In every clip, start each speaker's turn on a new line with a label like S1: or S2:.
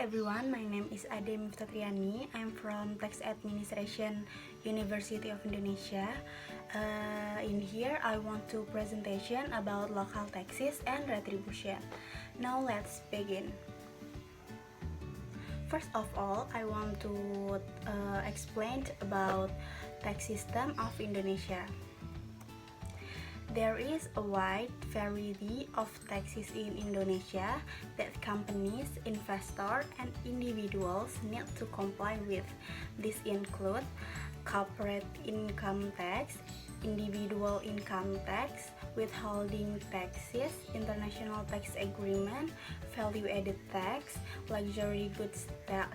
S1: everyone, my name is Ade Miftatriani. I'm from Tax Administration, University of Indonesia. In here, I want to presentation about local taxes and retribution. Now let's begin. First of all, I want to explain about tax system of Indonesia. There is a wide variety of taxes in Indonesia that companies, investors, and individuals need to comply with. These include corporate income tax, individual income tax, withholding taxes, international tax agreement, value-added tax, luxury goods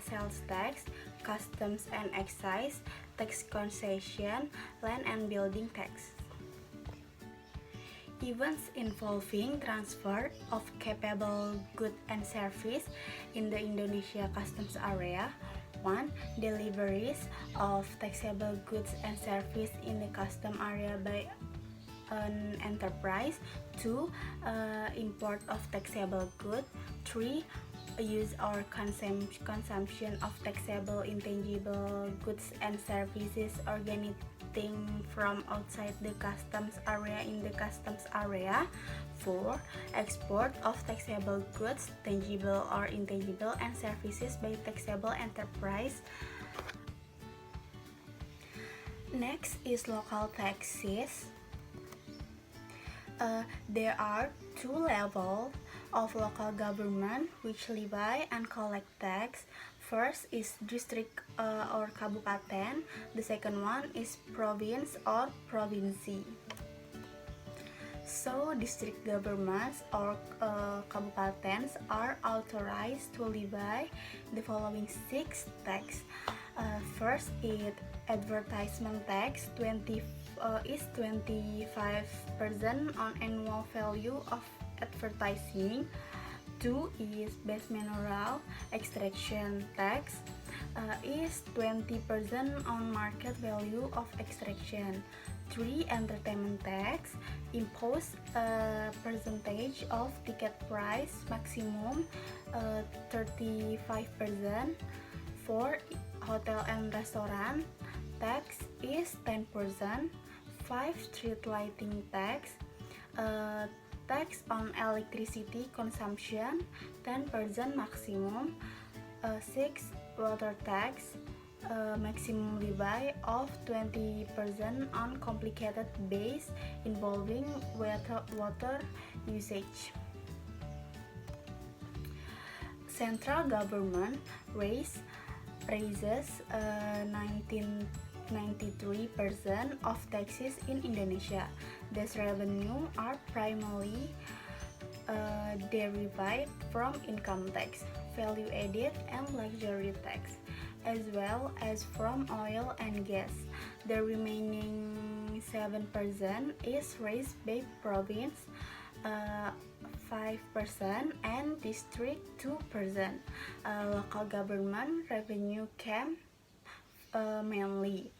S1: sales tax, customs and excise, tax concession, land and building tax. Events involving transfer of capable goods and service in the Indonesia customs area. 1. Deliveries of taxable goods and service in the custom area by an enterprise. 2. Import of taxable goods. 3. Use or consumption of taxable intangible goods and services originating from outside the customs area in the customs area. 4. Export of taxable goods, tangible or intangible, and services by taxable enterprise. Next is local taxes. There are two levels of local government which levy and collect tax. First is district or kabupaten. The second one is province or provinsi. So district governments or kabupatens are authorized to levy the following 6 tax. First is advertisement tax, is 25% on annual value of advertising. 2 is base mineral extraction tax, is 20% on market value of extraction. 3. Entertainment tax, impose a percentage of ticket price, maximum 35%. 4. Hotel and restaurant tax is 10%. 5. Street lighting tax, tax on electricity consumption 10% maximum. 6. Water tax, maximum levy of 20% on complicated base involving water usage. Central government raises 93% of taxes in Indonesia. These revenue are primarily derived from income tax, value added, and luxury tax, as well as from oil and gas. The remaining 7% is raised by province, 5%, and district 2%. Local government revenue came mainly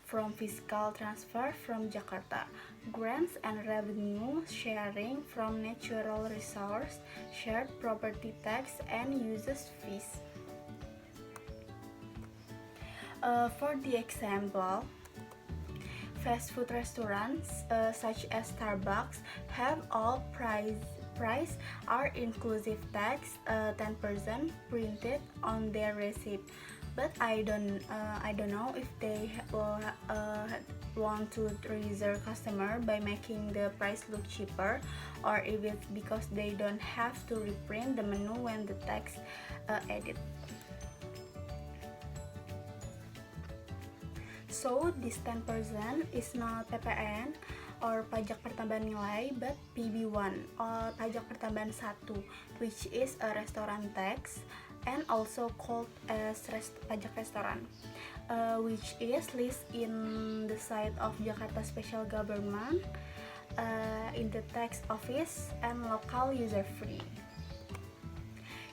S1: from fiscal transfer from Jakarta, grants and revenue sharing from natural resource, shared property tax, and uses fees. For the example, fast food restaurants such as Starbucks have all price are inclusive tax 10% printed on their receipt. But I don't know if they want to reserve customer by making the price look cheaper, or if it's because they don't have to reprint the menu when the tax added. So this 10% is not PPN or pajak pertambahan nilai, but PB1 or pajak pertambahan 1, which is a restaurant tax and also called as pajak restoran, which is listed in the site of Jakarta Special Government, in the tax office, and local user free.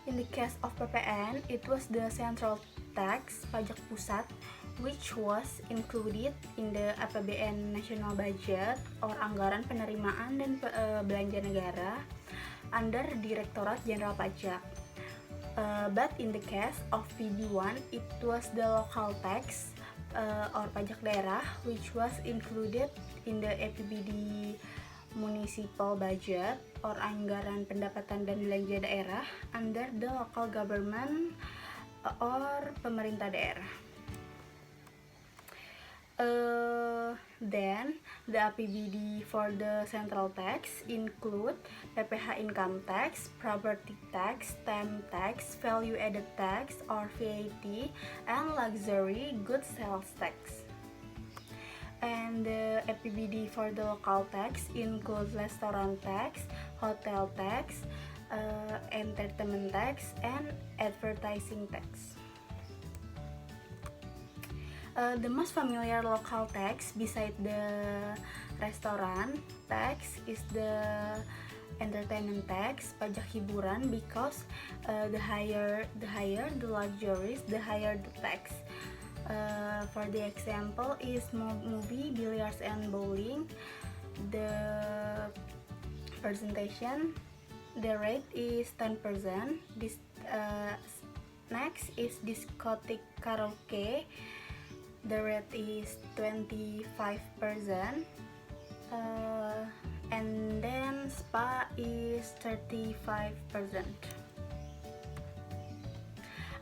S1: In the case of PPN, it was the central tax, pajak pusat, which was included in the APBN National Budget or Anggaran Penerimaan dan Belanja Negara under Direktorat Jenderal Pajak. But in the case of PB1, it was the local tax or pajak daerah which was included in the APBD municipal budget or anggaran pendapatan dan belanja daerah under the local government or pemerintah daerah. Then the APBD for the central tax include PPh income tax, property tax, stamp tax, value added tax or VAT, and luxury goods sales tax. And the APBD for the local tax includes restaurant tax, hotel tax, entertainment tax, and advertising tax. The most familiar local tax beside the restaurant tax is the entertainment tax, pajak hiburan, because the higher the luxuries, the higher the tax. For the example is movie, billiards, and bowling. The presentation, the rate is 10%. This next is discotheque karaoke. The rate is 25%, and then spa is 35%.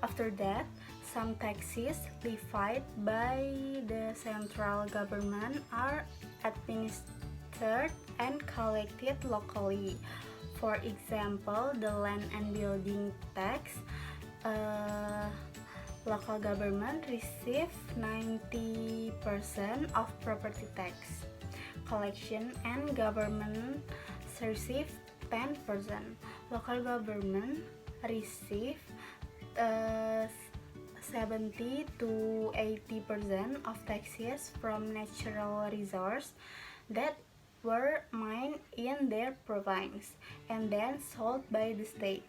S1: After that, some taxes levied by the central government are administered and collected locally. For example, the land and building tax. Local government receive 90% of property tax. Collection and government receive 10%. Local government receive 70 to 80% of taxes from natural resources that were mined in their province and then sold by the state.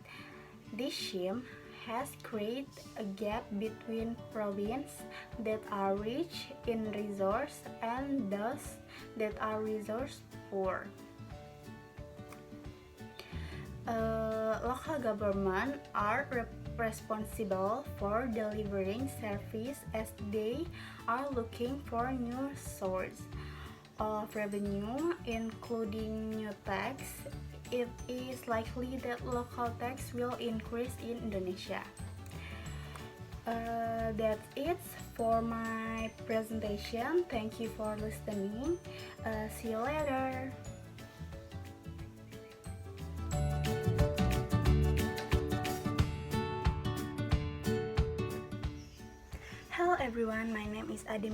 S1: This scheme has created a gap between provinces that are rich in resource and those that are resource poor. Local government are responsible for delivering service as they are looking for new source of revenue, including new tax. It is likely that local tax will increase in Indonesia. That's it for my presentation. Thank you for listening. See you later. Hello everyone, my name is Adi